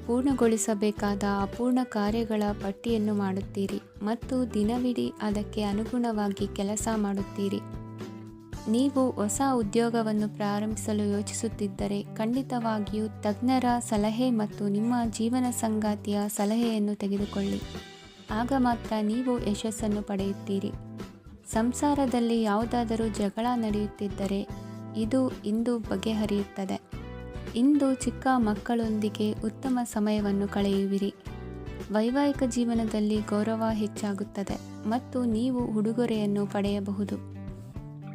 ಪೂರ್ಣಗೊಳಿಸಬೇಕಾದ ಅಪೂರ್ಣ ಕಾರ್ಯಗಳ ಪಟ್ಟಿಯನ್ನು ಮಾಡುತ್ತೀರಿ ಮತ್ತು ದಿನವಿಡೀ ಅದಕ್ಕೆ ಅನುಗುಣವಾಗಿ ಕೆಲಸ ಮಾಡುತ್ತೀರಿ. ನೀವು ಹೊಸ ಉದ್ಯೋಗವನ್ನು ಪ್ರಾರಂಭಿಸಲು ಯೋಚಿಸುತ್ತಿದ್ದರೆ ಖಂಡಿತವಾಗಿಯೂ ತಜ್ಞರ ಸಲಹೆ ಮತ್ತು ನಿಮ್ಮ ಜೀವನ ಸಂಗಾತಿಯ ಸಲಹೆಯನ್ನು ತೆಗೆದುಕೊಳ್ಳಿ. ಆಗ ಮಾತ್ರ ನೀವು ಯಶಸ್ಸನ್ನು ಪಡೆಯುತ್ತೀರಿ. ಸಂಸಾರದಲ್ಲಿ ಯಾವುದಾದರೂ ಜಗಳ ನಡೆಯುತ್ತಿದ್ದರೆ ಇದು ಇಂದು ಬಗೆಹರಿಯುತ್ತದೆ. ಇಂದು ಚಿಕ್ಕ ಮಕ್ಕಳೊಂದಿಗೆ ಉತ್ತಮ ಸಮಯವನ್ನು ಕಳೆಯುವಿರಿ. ವೈವಾಹಿಕ ಜೀವನದಲ್ಲಿ ಗೌರವ ಹೆಚ್ಚಾಗುತ್ತದೆ ಮತ್ತು ನೀವು ಉಡುಗೊರೆಯನ್ನು ಪಡೆಯಬಹುದು.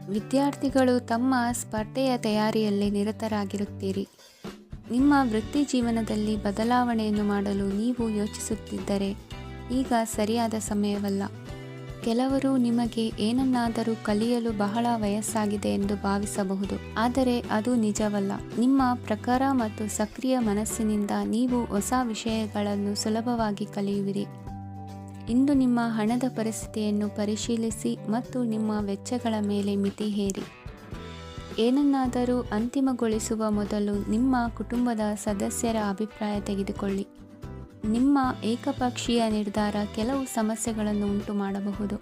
ವಿದ್ಯಾರ್ಥಿಗಳು ತಮ್ಮ ಸ್ಪರ್ಧೆಯ ತಯಾರಿಯಲ್ಲಿ ನಿರತರಾಗಿರುತ್ತೀರಿ. ನಿಮ್ಮ ವೃತ್ತಿ ಜೀವನದಲ್ಲಿ ಬದಲಾವಣೆಯನ್ನು ಮಾಡಲು ನೀವು ಯೋಚಿಸುತ್ತಿದ್ದರೆ ಈಗ ಸರಿಯಾದ ಸಮಯವಲ್ಲ. ಕೆಲವರು ನಿಮಗೆ ಏನನ್ನಾದರೂ ಕಲಿಯಲು ಬಹಳ ವಯಸ್ಸಾಗಿದೆ ಎಂದು ಭಾವಿಸಬಹುದು, ಆದರೆ ಅದು ನಿಜವಲ್ಲ. ನಿಮ್ಮ ಪ್ರಖರ ಮತ್ತು ಸಕ್ರಿಯ ಮನಸ್ಸಿನಿಂದ ನೀವು ಹೊಸ ವಿಷಯಗಳನ್ನು ಸುಲಭವಾಗಿ ಕಲಿಯುವಿರಿ. ಇಂದು ನಿಮ್ಮ ಹಣದ ಪರಿಸ್ಥಿತಿಯನ್ನು ಪರಿಶೀಲಿಸಿ ಮತ್ತು ನಿಮ್ಮ ವೆಚ್ಚಗಳ ಮೇಲೆ ಮಿತಿ ಹೇರಿ. ಏನನ್ನಾದರೂ ಅಂತಿಮಗೊಳಿಸುವ ಮೊದಲು ನಿಮ್ಮ ಕುಟುಂಬದ ಸದಸ್ಯರ ಅಭಿಪ್ರಾಯ ತೆಗೆದುಕೊಳ್ಳಿ. ನಿಮ್ಮ ಏಕಪಕ್ಷೀಯ ನಿರ್ಧಾರ ಕೆಲವು ಸಮಸ್ಯೆಗಳನ್ನು ಉಂಟು ಮಾಡಬಹುದು.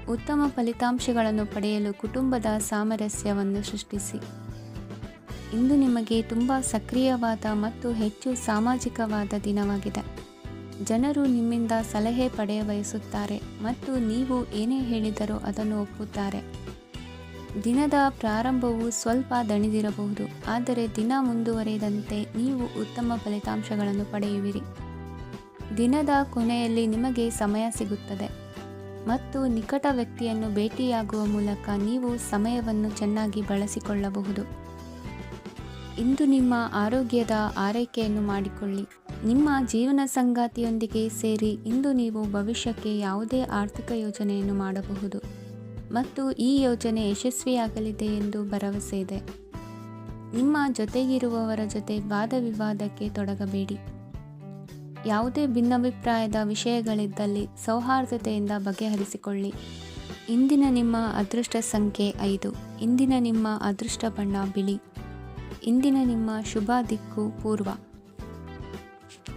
ಉತ್ತಮ ಫಲಿತಾಂಶಗಳನ್ನು ಪಡೆಯಲು ಕುಟುಂಬದ ಸಾಮರಸ್ಯವನ್ನು ಸೃಷ್ಟಿಸಿ. ಇಂದು ನಿಮಗೆ ತುಂಬ ಸಕ್ರಿಯವಾದ ಮತ್ತು ಹೆಚ್ಚು ಸಾಮಾಜಿಕವಾದ ದಿನವಾಗಿದೆ. ಜನರು ನಿಮ್ಮಿಂದ ಸಲಹೆ ಪಡೆಯ ಬಯಸುತ್ತಾರೆ ಮತ್ತು ನೀವು ಏನೇ ಹೇಳಿದರೂ ಅದನ್ನು ಒಪ್ಪುತ್ತಾರೆ. ದಿನದ ಪ್ರಾರಂಭವು ಸ್ವಲ್ಪ ದಣಿದಿರಬಹುದು, ಆದರೆ ದಿನ ಮುಂದುವರಿದಂತೆ ನೀವು ಉತ್ತಮ ಫಲಿತಾಂಶಗಳನ್ನು ಪಡೆಯುವಿರಿ. ದಿನದ ಕೊನೆಯಲ್ಲಿ ನಿಮಗೆ ಸಮಯ ಸಿಗುತ್ತದೆ ಮತ್ತು ನಿಕಟ ವ್ಯಕ್ತಿಯನ್ನು ಭೇಟಿಯಾಗುವ ಮೂಲಕ ನೀವು ಸಮಯವನ್ನು ಚೆನ್ನಾಗಿ ಬಳಸಿಕೊಳ್ಳಬಹುದು. ಇಂದು ನಿಮ್ಮ ಆರೋಗ್ಯದ ಆರೈಕೆಯನ್ನು ಮಾಡಿಕೊಳ್ಳಿ. ನಿಮ್ಮ ಜೀವನ ಸಂಗಾತಿಯೊಂದಿಗೆ ಸೇರಿ ಇಂದು ನೀವು ಭವಿಷ್ಯಕ್ಕೆ ಯಾವುದೇ ಆರ್ಥಿಕ ಯೋಜನೆಯನ್ನು ಮಾಡಬಹುದು ಮತ್ತು ಈ ಯೋಜನೆ ಯಶಸ್ವಿಯಾಗಲಿದೆ ಎಂದು ಭರವಸೆ ಇದೆ. ನಿಮ್ಮ ಜೊತೆಗಿರುವವರ ಜೊತೆ ವಾದವಿವಾದಕ್ಕೆ ತೊಡಗಬೇಡಿ. ಯಾವುದೇ ಭಿನ್ನಾಭಿಪ್ರಾಯದ ವಿಷಯಗಳಿದ್ದಲ್ಲಿ ಸೌಹಾರ್ದತೆಯಿಂದ ಬಗೆಹರಿಸಿಕೊಳ್ಳಿ. ಇಂದಿನ ನಿಮ್ಮ ಅದೃಷ್ಟ ಸಂಖ್ಯೆ 5. ಇಂದಿನ ನಿಮ್ಮ ಅದೃಷ್ಟ ಬಣ್ಣ ಬಿಳಿ. ಇಂದಿನ ನಿಮ್ಮ ಶುಭ ದಿಕ್ಕು ಪೂರ್ವ.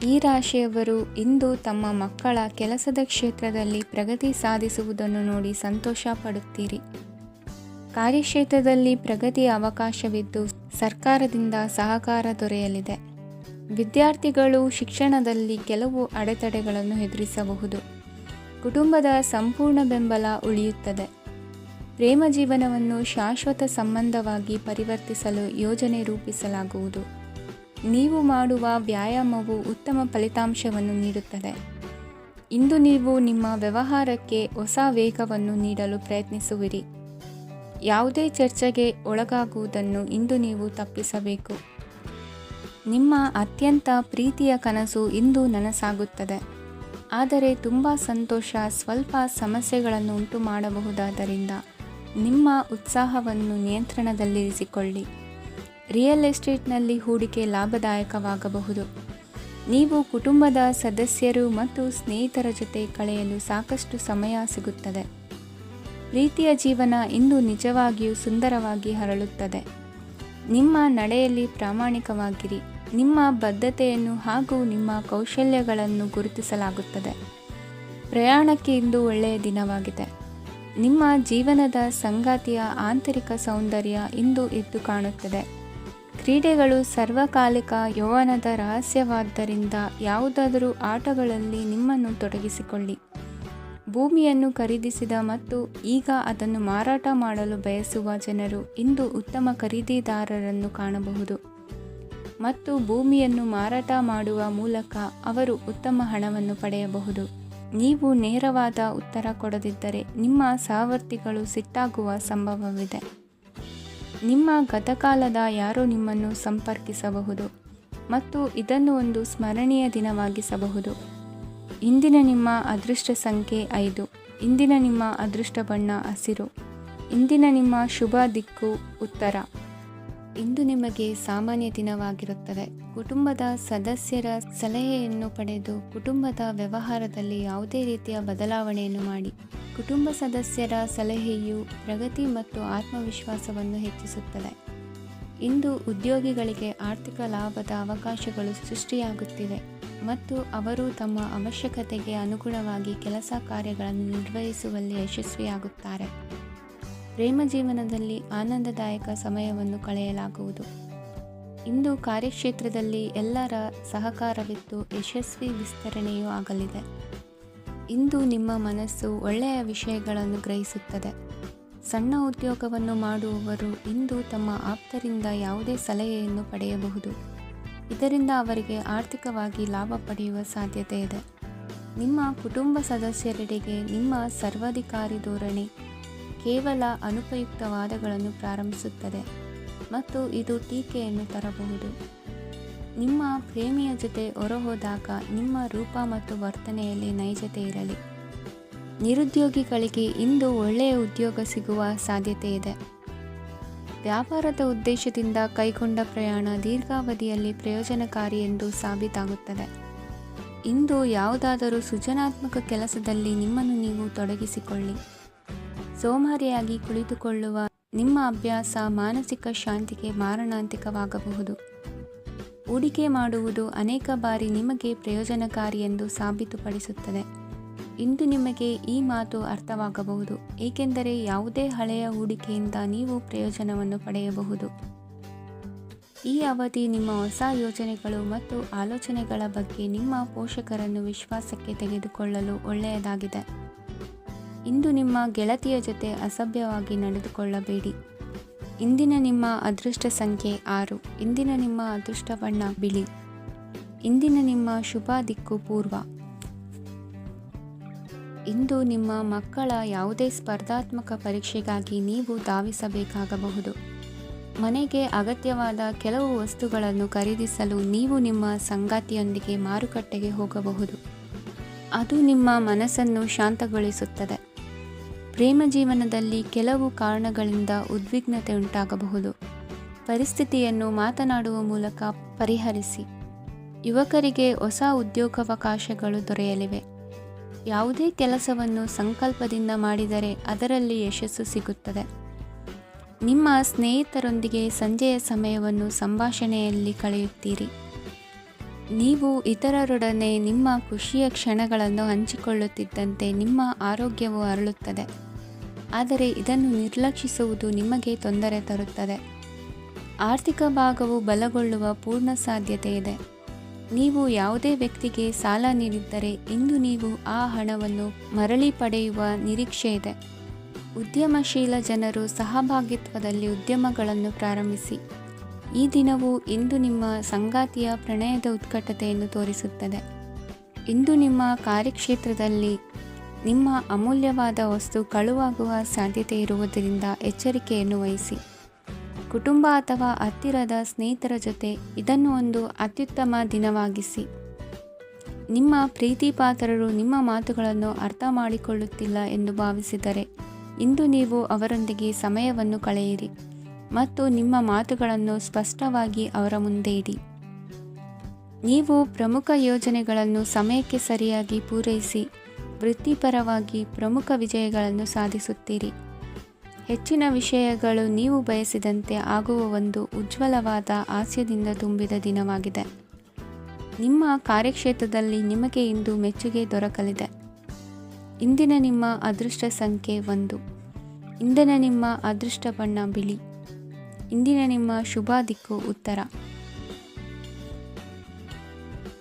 ಈ ರಾಶಿಯವರು ಇಂದು ತಮ್ಮ ಮಕ್ಕಳ ಕೆಲಸದ ಕ್ಷೇತ್ರದಲ್ಲಿ ಪ್ರಗತಿ ಸಾಧಿಸುವುದನ್ನು ನೋಡಿ ಸಂತೋಷ ಪಡುತ್ತೀರಿ. ಕಾರ್ಯಕ್ಷೇತ್ರದಲ್ಲಿ ಪ್ರಗತಿಯ ಅವಕಾಶವಿದ್ದು ಸರ್ಕಾರದಿಂದ ಸಹಕಾರ ದೊರೆಯಲಿದೆ. ವಿದ್ಯಾರ್ಥಿಗಳು ಶಿಕ್ಷಣದಲ್ಲಿ ಕೆಲವು ಅಡೆತಡೆಗಳನ್ನು ಎದುರಿಸಬಹುದು. ಕುಟುಂಬದ ಸಂಪೂರ್ಣ ಬೆಂಬಲ ಉಳಿಯುತ್ತದೆ. ಪ್ರೇಮ ಜೀವನವನ್ನು ಶಾಶ್ವತ ಸಂಬಂಧವಾಗಿ ಪರಿವರ್ತಿಸಲು ಯೋಜನೆ ರೂಪಿಸಲಾಗುವುದು. ನೀವು ಮಾಡುವ ವ್ಯಾಯಾಮವು ಉತ್ತಮ ಫಲಿತಾಂಶವನ್ನು ನೀಡುತ್ತದೆ. ಇಂದು ನೀವು ನಿಮ್ಮ ವ್ಯವಹಾರಕ್ಕೆ ಹೊಸ ವೇಗವನ್ನು ನೀಡಲು ಪ್ರಯತ್ನಿಸುವಿರಿ. ಯಾವುದೇ ಚರ್ಚೆಗೆ ಒಳಗಾಗುವುದನ್ನು ಇಂದು ನೀವು ತಪ್ಪಿಸಬೇಕು. ನಿಮ್ಮ ಅತ್ಯಂತ ಪ್ರೀತಿಯ ಕನಸು ಇಂದು ನನಸಾಗುತ್ತದೆ, ಆದರೆ ತುಂಬ ಸಂತೋಷ ಸ್ವಲ್ಪ ಸಮಸ್ಯೆಗಳನ್ನು ಉಂಟು ಮಾಡಬಹುದಾದ್ದರಿಂದ ನಿಮ್ಮ ಉತ್ಸಾಹವನ್ನು ನಿಯಂತ್ರಣದಲ್ಲಿರಿಸಿಕೊಳ್ಳಿ. ರಿಯಲ್ ಎಸ್ಟೇಟ್ನಲ್ಲಿ ಹೂಡಿಕೆ ಲಾಭದಾಯಕವಾಗಬಹುದು. ನೀವು ಕುಟುಂಬದ ಸದಸ್ಯರು ಮತ್ತು ಸ್ನೇಹಿತರ ಜೊತೆ ಕಳೆಯಲು ಸಾಕಷ್ಟು ಸಮಯ ಸಿಗುತ್ತದೆ. ಪ್ರೀತಿಯ ಜೀವನ ಇಂದು ನಿಜವಾಗಿಯೂ ಸುಂದರವಾಗಿ ಹರಳುತ್ತದೆ. ನಿಮ್ಮ ನಡೆಯಲ್ಲಿ ಪ್ರಾಮಾಣಿಕವಾಗಿರಿ. ನಿಮ್ಮ ಬದ್ಧತೆಯನ್ನು ಹಾಗೂ ನಿಮ್ಮ ಕೌಶಲ್ಯಗಳನ್ನು ಗುರುತಿಸಲಾಗುತ್ತದೆ. ಪ್ರಯಾಣಕ್ಕೆ ಇಂದು ಒಳ್ಳೆಯ ದಿನವಾಗಿದೆ. ನಿಮ್ಮ ಜೀವನದ ಸಂಗಾತಿಯ ಆಂತರಿಕ ಸೌಂದರ್ಯ ಇಂದು ಎದ್ದು ಕಾಣುತ್ತದೆ. ಕ್ರೀಡೆಗಳು ಸರ್ವಕಾಲಿಕ ಯೌವನದ ರಹಸ್ಯವಾದ್ದರಿಂದ ಯಾವುದಾದರೂ ಆಟಗಳಲ್ಲಿ ನಿಮ್ಮನ್ನು ತೊಡಗಿಸಿಕೊಳ್ಳಿ. ಭೂಮಿಯನ್ನು ಖರೀದಿಸಿದ ಮತ್ತು ಈಗ ಅದನ್ನು ಮಾರಾಟ ಮಾಡಲು ಬಯಸುವ ಜನರು ಇಂದು ಉತ್ತಮ ಖರೀದಿದಾರರನ್ನು ಕಾಣಬಹುದು ಮತ್ತು ಭೂಮಿಯನ್ನು ಮಾರಾಟ ಮಾಡುವ ಮೂಲಕ ಅವರು ಉತ್ತಮ ಹಣವನ್ನು ಪಡೆಯಬಹುದು. ನೀವು ನೇರವಾದ ಉತ್ತರ ಕೊಡದಿದ್ದರೆ ನಿಮ್ಮ ಸಹವರ್ತಿಗಳು ಸಿಟ್ಟಾಗುವ ಸಂಭವವಿದೆ. ನಿಮ್ಮ ಗತಕಾಲದ ಯಾರೋ ನಿಮ್ಮನ್ನು ಸಂಪರ್ಕಿಸಬಹುದು ಮತ್ತು ಇದನ್ನು ಒಂದು ಸ್ಮರಣೀಯ ದಿನವಾಗಿಸಬಹುದು. ಇಂದಿನ ನಿಮ್ಮ ಅದೃಷ್ಟ ಸಂಖ್ಯೆ 5. ಇಂದಿನ ನಿಮ್ಮ ಅದೃಷ್ಟ ಬಣ್ಣ ಹಸಿರು. ಇಂದಿನ ನಿಮ್ಮ ಶುಭ ದಿಕ್ಕು ಉತ್ತರ. ಇಂದು ನಿಮಗೆ ಸಾಮಾನ್ಯ ದಿನವಾಗಿರುತ್ತದೆ. ಕುಟುಂಬದ ಸದಸ್ಯರ ಸಲಹೆಯನ್ನು ಪಡೆದು ಕುಟುಂಬದ ವ್ಯವಹಾರದಲ್ಲಿ ಯಾವುದೇ ರೀತಿಯ ಬದಲಾವಣೆಯನ್ನು ಮಾಡಿ. ಕುಟುಂಬ ಸದಸ್ಯರ ಸಲಹೆಯು ಪ್ರಗತಿ ಮತ್ತು ಆತ್ಮವಿಶ್ವಾಸವನ್ನು ಹೆಚ್ಚಿಸುತ್ತದೆ. ಇಂದು ಉದ್ಯೋಗಿಗಳಿಗೆ ಆರ್ಥಿಕ ಲಾಭದ ಅವಕಾಶಗಳು ಸೃಷ್ಟಿಯಾಗುತ್ತಿವೆ ಮತ್ತು ಅವರು ತಮ್ಮ ಅವಶ್ಯಕತೆಗೆ ಅನುಗುಣವಾಗಿ ಕೆಲಸ ಕಾರ್ಯಗಳನ್ನು ನಿರ್ವಹಿಸುವಲ್ಲಿ ಯಶಸ್ವಿಯಾಗುತ್ತಾರೆ. ಪ್ರೇಮ ಜೀವನದಲ್ಲಿ ಆನಂದದಾಯಕ ಸಮಯವನ್ನು ಕಳೆಯಲಾಗುವುದು. ಇಂದು ಕಾರ್ಯಕ್ಷೇತ್ರದಲ್ಲಿ ಎಲ್ಲರ ಸಹಕಾರವಿದ್ದು ಯಶಸ್ವಿ ವಿಸ್ತರಣೆಯೂ ಆಗಲಿದೆ. ಇಂದು ನಿಮ್ಮ ಮನಸ್ಸು ಒಳ್ಳೆಯ ವಿಷಯಗಳನ್ನು ಗ್ರಹಿಸುತ್ತದೆ. ಸಣ್ಣ ಉದ್ಯೋಗವನ್ನು ಮಾಡುವವರು ಇಂದು ತಮ್ಮ ಆಪ್ತರಿಂದ ಯಾವುದೇ ಸಲಹೆಯನ್ನು ಪಡೆಯಬಹುದು. ಇದರಿಂದ ಅವರಿಗೆ ಆರ್ಥಿಕವಾಗಿ ಲಾಭ ಪಡೆಯುವ ಸಾಧ್ಯತೆ ಇದೆ. ನಿಮ್ಮ ಕುಟುಂಬ ಸದಸ್ಯರೆಡೆಗೆ ನಿಮ್ಮ ಸರ್ವಾಧಿಕಾರಿ ಧೋರಣೆ ಕೇವಲ ಅನುಪಯುಕ್ತ ವಾದಗಳನ್ನು ಪ್ರಾರಂಭಿಸುತ್ತದೆ ಮತ್ತು ಇದು ಟೀಕೆಯನ್ನು ತರಬಹುದು. ನಿಮ್ಮ ಪ್ರೇಮಿಯ ಜೊತೆ ಹೊರಹೋದಾಗ ನಿಮ್ಮ ರೂಪ ಮತ್ತು ವರ್ತನೆಯಲ್ಲಿ ನೈಜತೆ ಇರಲಿ. ನಿರುದ್ಯೋಗಿಗಳಿಗೆ ಇಂದು ಒಳ್ಳೆಯ ಉದ್ಯೋಗ ಸಿಗುವ ಸಾಧ್ಯತೆ ಇದೆ. ವ್ಯಾಪಾರದ ಉದ್ದೇಶದಿಂದ ಕೈಗೊಂಡ ಪ್ರಯಾಣ ದೀರ್ಘಾವಧಿಯಲ್ಲಿ ಪ್ರಯೋಜನಕಾರಿ ಎಂದು ಸಾಬೀತಾಗುತ್ತದೆ. ಇಂದು ಯಾವುದಾದರೂ ಸೃಜನಾತ್ಮಕ ಕೆಲಸದಲ್ಲಿ ನಿಮ್ಮನ್ನು ನೀವು ತೊಡಗಿಸಿಕೊಳ್ಳಿ. ಸೋಮಾರಿಯಾಗಿ ಕುಳಿತುಕೊಳ್ಳುವ ನಿಮ್ಮ ಅಭ್ಯಾಸ ಮಾನಸಿಕ ಶಾಂತಿಗೆ ಮಾರಣಾಂತಿಕವಾಗಬಹುದು. ಹೂಡಿಕೆ ಮಾಡುವುದು ಅನೇಕ ಬಾರಿ ನಿಮಗೆ ಪ್ರಯೋಜನಕಾರಿ ಎಂದು ಸಾಬೀತುಪಡಿಸುತ್ತದೆ. ಇಂದು ನಿಮಗೆ ಈ ಮಾತು ಅರ್ಥವಾಗಬಹುದು, ಏಕೆಂದರೆ ಯಾವುದೇ ಹಳೆಯ ಹೂಡಿಕೆಯಿಂದ ನೀವು ಪ್ರಯೋಜನವನ್ನು ಪಡೆಯಬಹುದು. ಈ ಅವಧಿ ನಿಮ್ಮ ಹೊಸ ಯೋಜನೆಗಳು ಮತ್ತು ಆಲೋಚನೆಗಳ ಬಗ್ಗೆ ನಿಮ್ಮ ಪೋಷಕರನ್ನು ವಿಶ್ವಾಸಕ್ಕೆ ತೆಗೆದುಕೊಳ್ಳಲು ಒಳ್ಳೆಯದಾಗಿದೆ. ಇಂದು ನಿಮ್ಮ ಗೆಳತಿಯ ಜೊತೆ ಅಸಭ್ಯವಾಗಿ ನಡೆದುಕೊಳ್ಳಬೇಡಿ. ಇಂದಿನ ನಿಮ್ಮ ಅದೃಷ್ಟ ಸಂಖ್ಯೆ 6. ಇಂದಿನ ನಿಮ್ಮ ಅದೃಷ್ಟ ಬಣ್ಣ ಬಿಳಿ. ಇಂದಿನ ನಿಮ್ಮ ಶುಭ ದಿಕ್ಕು ಪೂರ್ವ. ಇಂದು ನಿಮ್ಮ ಮಕ್ಕಳ ಯಾವುದೇ ಸ್ಪರ್ಧಾತ್ಮಕ ಪರೀಕ್ಷೆಗಾಗಿ ನೀವು ಧಾವಿಸಬೇಕಾಗಬಹುದು. ಮನೆಗೆ ಅಗತ್ಯವಾದ ಕೆಲವು ವಸ್ತುಗಳನ್ನು ಖರೀದಿಸಲು ನೀವು ನಿಮ್ಮ ಸಂಗಾತಿಯೊಂದಿಗೆ ಮಾರುಕಟ್ಟೆಗೆ ಹೋಗಬಹುದು. ಅದು ನಿಮ್ಮ ಮನಸ್ಸನ್ನು ಶಾಂತಗೊಳಿಸುತ್ತದೆ. ಪ್ರೇಮ ಜೀವನದಲ್ಲಿ ಕೆಲವು ಕಾರಣಗಳಿಂದ ಉದ್ವಿಗ್ನತೆ ಉಂಟಾಗಬಹುದು. ಪರಿಸ್ಥಿತಿಯನ್ನು ಮಾತನಾಡುವ ಮೂಲಕ ಪರಿಹರಿಸಿ. ಯುವಕರಿಗೆ ಹೊಸ ಉದ್ಯೋಗಾವಕಾಶಗಳು ದೊರೆಯಲಿವೆ. ಯಾವುದೇ ಕೆಲಸವನ್ನು ಸಂಕಲ್ಪದಿಂದ ಮಾಡಿದರೆ ಅದರಲ್ಲಿ ಯಶಸ್ಸು ಸಿಗುತ್ತದೆ. ನಿಮ್ಮ ಸ್ನೇಹಿತರೊಂದಿಗೆ ಸಂಜೆಯ ಸಮಯವನ್ನು ಸಂಭಾಷಣೆಯಲ್ಲಿ ಕಳೆಯುತ್ತೀರಿ. ನೀವು ಇತರರೊಡನೆ ನಿಮ್ಮ ಖುಷಿಯ ಕ್ಷಣಗಳನ್ನು ಹಂಚಿಕೊಳ್ಳುತ್ತಿದ್ದಂತೆ ನಿಮ್ಮ ಆರೋಗ್ಯವು ಅರಳುತ್ತದೆ. ಆದರೆ ಇದನ್ನು ನಿರ್ಲಕ್ಷಿಸುವುದು ನಿಮಗೆ ತೊಂದರೆ ತರುತ್ತದೆ. ಆರ್ಥಿಕ ಭಾಗವು ಬಲಗೊಳ್ಳುವ ಪೂರ್ಣ ಸಾಧ್ಯತೆ ಇದೆ. ನೀವು ಯಾವುದೇ ವ್ಯಕ್ತಿಗೆ ಸಾಲ ನೀಡಿದ್ದರೆ ಇಂದು ನೀವು ಆ ಹಣವನ್ನು ಮರಳಿ ಪಡೆಯುವ ನಿರೀಕ್ಷೆ ಇದೆ. ಉದ್ಯಮಶೀಲ ಜನರು ಸಹಭಾಗಿತ್ವದಲ್ಲಿ ಉದ್ಯಮಗಳನ್ನು ಪ್ರಾರಂಭಿಸಿ. ಈ ದಿನವು ಇಂದು ನಿಮ್ಮ ಸಂಗಾತಿಯ ಪ್ರಣಯದ ಉತ್ಕಟತೆಯನ್ನು ತೋರಿಸುತ್ತದೆ. ಇಂದು ನಿಮ್ಮ ಕಾರ್ಯಕ್ಷೇತ್ರದಲ್ಲಿ ನಿಮ್ಮ ಅಮೂಲ್ಯವಾದ ವಸ್ತು ಕಳುವಾಗುವ ಸಾಧ್ಯತೆ ಇರುವುದರಿಂದ ಎಚ್ಚರಿಕೆಯನ್ನು ವಹಿಸಿ. ಕುಟುಂಬ ಅಥವಾ ಹತ್ತಿರದ ಸ್ನೇಹಿತರ ಜೊತೆ ಇದನ್ನು ಒಂದು ಅತ್ಯುತ್ತಮ ದಿನವಾಗಿಸಿ. ನಿಮ್ಮ ಪ್ರೀತಿಪಾತ್ರರು ನಿಮ್ಮ ಮಾತುಗಳನ್ನು ಅರ್ಥ ಮಾಡಿಕೊಳ್ಳುತ್ತಿಲ್ಲ ಎಂದು ಭಾವಿಸಿದರೆ ಇಂದು ನೀವು ಅವರೊಂದಿಗೆ ಸಮಯವನ್ನು ಕಳೆಯಿರಿ ಮತ್ತು ನಿಮ್ಮ ಮಾತುಗಳನ್ನು ಸ್ಪಷ್ಟವಾಗಿ ಅವರ ಮುಂದೆ ಇಡಿ. ನೀವು ಪ್ರಮುಖ ಯೋಜನೆಗಳನ್ನು ಸಮಯಕ್ಕೆ ಸರಿಯಾಗಿ ಪೂರೈಸಿ ವೃತ್ತಿಪರವಾಗಿ ಪ್ರಮುಖ ವಿಜಯಗಳನ್ನು ಸಾಧಿಸುತ್ತೀರಿ. ಹೆಚ್ಚಿನ ವಿಷಯಗಳು ನೀವು ಬಯಸಿದಂತೆ ಆಗುವ ಒಂದು ಉಜ್ವಲವಾದ ಹಾಸ್ಯದಿಂದ ತುಂಬಿದ ದಿನವಾಗಿದೆ. ನಿಮ್ಮ ಕಾರ್ಯಕ್ಷೇತ್ರದಲ್ಲಿ ನಿಮಗೆ ಇಂದು ಮೆಚ್ಚುಗೆ ದೊರಕಲಿದೆ. ಇಂದಿನ ನಿಮ್ಮ ಅದೃಷ್ಟ ಸಂಖ್ಯೆ 1. ಇಂದಿನ ನಿಮ್ಮ ಅದೃಷ್ಟ ಬಣ್ಣ ಬಿಳಿ. ಇಂದಿನ ನಿಮ್ಮ ಶುಭ ದಿಕ್ಕು ಉತ್ತರ.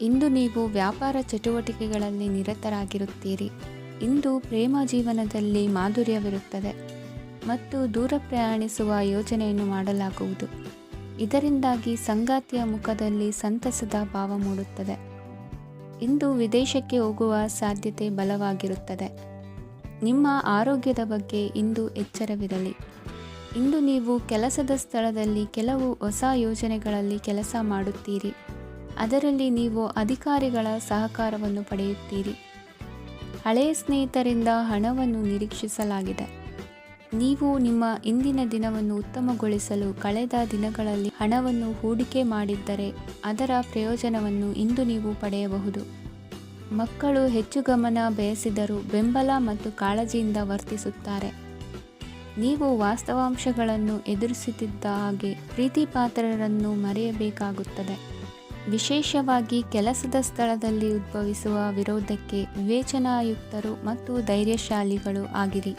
ಇಂದು ನೀವು ವ್ಯಾಪಾರ ಚಟುವಟಿಕೆಗಳಲ್ಲಿ ನಿರತರಾಗಿರುತ್ತೀರಿ. ಇಂದು ಪ್ರೇಮ ಜೀವನದಲ್ಲಿ ಮಾಧುರ್ಯವಿರುತ್ತದೆ ಮತ್ತು ದೂರ ಪ್ರಯಾಣಿಸುವ ಯೋಜನೆಯನ್ನು ಮಾಡಲಾಗುವುದು. ಇದರಿಂದಾಗಿ ಸಂಗಾತಿಯ ಮುಖದಲ್ಲಿ ಸಂತಸದ ಭಾವ ಮೂಡುತ್ತದೆ. ಇಂದು ವಿದೇಶಕ್ಕೆ ಹೋಗುವ ಸಾಧ್ಯತೆ ಬಲವಾಗಿರುತ್ತದೆ. ನಿಮ್ಮ ಆರೋಗ್ಯದ ಬಗ್ಗೆ ಇಂದು ಎಚ್ಚರವಿರಲಿ. ಇಂದು ನೀವು ಕೆಲಸದ ಸ್ಥಳದಲ್ಲಿ ಕೆಲವು ಹೊಸ ಯೋಜನೆಗಳಲ್ಲಿ ಕೆಲಸ ಮಾಡುತ್ತೀರಿ. ಅದರಲ್ಲಿ ನೀವು ಅಧಿಕಾರಿಗಳ ಸಹಕಾರವನ್ನು ಪಡೆಯುತ್ತೀರಿ. ಹಳೆಯ ಸ್ನೇಹಿತರಿಂದ ಹಣವನ್ನು ನಿರೀಕ್ಷಿಸಲಾಗಿದೆ. ನೀವು ನಿಮ್ಮ ಇಂದಿನ ದಿನವನ್ನು ಉತ್ತಮಗೊಳಿಸಲು ಕಳೆದ ದಿನಗಳಲ್ಲಿ ಹಣವನ್ನು ಹೂಡಿಕೆ ಮಾಡಿದ್ದರೆ ಅದರ ಪ್ರಯೋಜನವನ್ನು ಇಂದು ನೀವು ಪಡೆಯಬಹುದು. ಮಕ್ಕಳು ಹೆಚ್ಚು ಗಮನ ಬಯಸಿದರೂ ಬೆಂಬಲ ಮತ್ತು ಕಾಳಜಿಯಿಂದ ವರ್ತಿಸುತ್ತಾರೆ. ನೀವು ವಾಸ್ತವಾಂಶಗಳನ್ನು ಎದುರಿಸುತ್ತಿದ್ದ ಹಾಗೆ ಪ್ರೀತಿಪಾತ್ರರನ್ನು ಮರೆಯಬೇಕಾಗುತ್ತದೆ. ವಿಶೇಷವಾಗಿ ಕೆಲಸದ ಸ್ಥಳದಲ್ಲಿ ಉದ್ಭವಿಸುವ ವಿರೋಧಕ್ಕೆ ವಿವೇಚನಾಯುಕ್ತರು ಮತ್ತು ಧೈರ್ಯಶಾಲಿಗಳು ಆಗಿರಿ.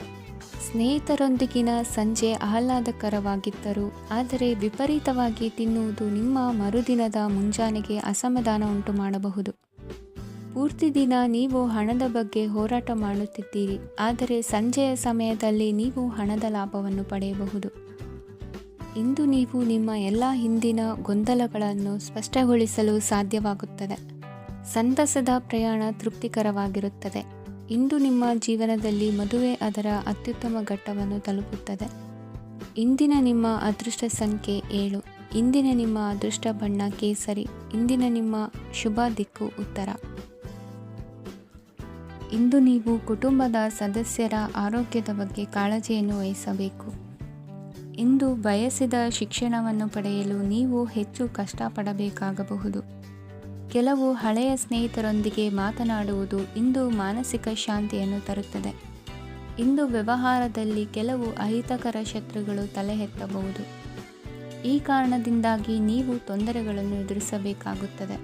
ಸ್ನೇಹಿತರೊಂದಿಗಿನ ಸಂಜೆ ಆಹ್ಲಾದಕರವಾಗಿದ್ದರೂ ಆದರೆ ವಿಪರೀತವಾಗಿ ತಿನ್ನುವುದು ನಿಮ್ಮ ಮರುದಿನದ ಮುಂಜಾನೆಗೆ ಅಸಮಾಧಾನ ಉಂಟು ಮಾಡಬಹುದು. ಪೂರ್ತಿ ದಿನ ನೀವು ಹಣದ ಬಗ್ಗೆ ಹೋರಾಟ ಮಾಡುತ್ತಿದ್ದೀರಿ, ಆದರೆ ಸಂಜೆಯ ಸಮಯದಲ್ಲಿ ನೀವು ಹಣದ ಲಾಭವನ್ನು ಪಡೆಯಬಹುದು. ಇಂದು ನೀವು ನಿಮ್ಮ ಎಲ್ಲ ಹಿಂದಿನ ಗೊಂದಲಗಳನ್ನು ಸ್ಪಷ್ಟಗೊಳಿಸಲು ಸಾಧ್ಯವಾಗುತ್ತದೆ. ಸಂತಸದ ಪ್ರಯಾಣ ತೃಪ್ತಿಕರವಾಗಿರುತ್ತದೆ. ಇಂದು ನಿಮ್ಮ ಜೀವನದಲ್ಲಿ ಮದುವೆ ಅದರ ಅತ್ಯುತ್ತಮ ಘಟ್ಟವನ್ನು ತಲುಪುತ್ತದೆ. ಇಂದಿನ ನಿಮ್ಮ ಅದೃಷ್ಟ ಸಂಖ್ಯೆ 7. ಇಂದಿನ ನಿಮ್ಮ ಅದೃಷ್ಟ ಬಣ್ಣ ಕೇಸರಿ. ಇಂದಿನ ನಿಮ್ಮ ಶುಭ ದಿಕ್ಕು ಉತ್ತರ. ಇಂದು ನೀವು ಕುಟುಂಬದ ಸದಸ್ಯರ ಆರೋಗ್ಯದ ಬಗ್ಗೆ ಕಾಳಜಿಯನ್ನು ವಹಿಸಬೇಕು. ಇಂದು ಬಯಸಿದ ಶಿಕ್ಷಣವನ್ನು ಪಡೆಯಲು ನೀವು ಹೆಚ್ಚು ಕಷ್ಟಪಡಬೇಕಾಗಬಹುದು. ಕೆಲವು ಹಳೆಯ ಸ್ನೇಹಿತರೊಂದಿಗೆ ಮಾತನಾಡುವುದು ಇಂದು ಮಾನಸಿಕ ಶಾಂತಿಯನ್ನು ತರುತ್ತದೆ. ಇಂದು ವ್ಯವಹಾರದಲ್ಲಿ ಕೆಲವು ಅಹಿತಕರ ಶತ್ರುಗಳು ತಲೆ ಎತ್ತಬಹುದು. ಈ ಕಾರಣದಿಂದಾಗಿ ನೀವು ತೊಂದರೆಗಳನ್ನು ಎದುರಿಸಬೇಕಾಗುತ್ತದೆ.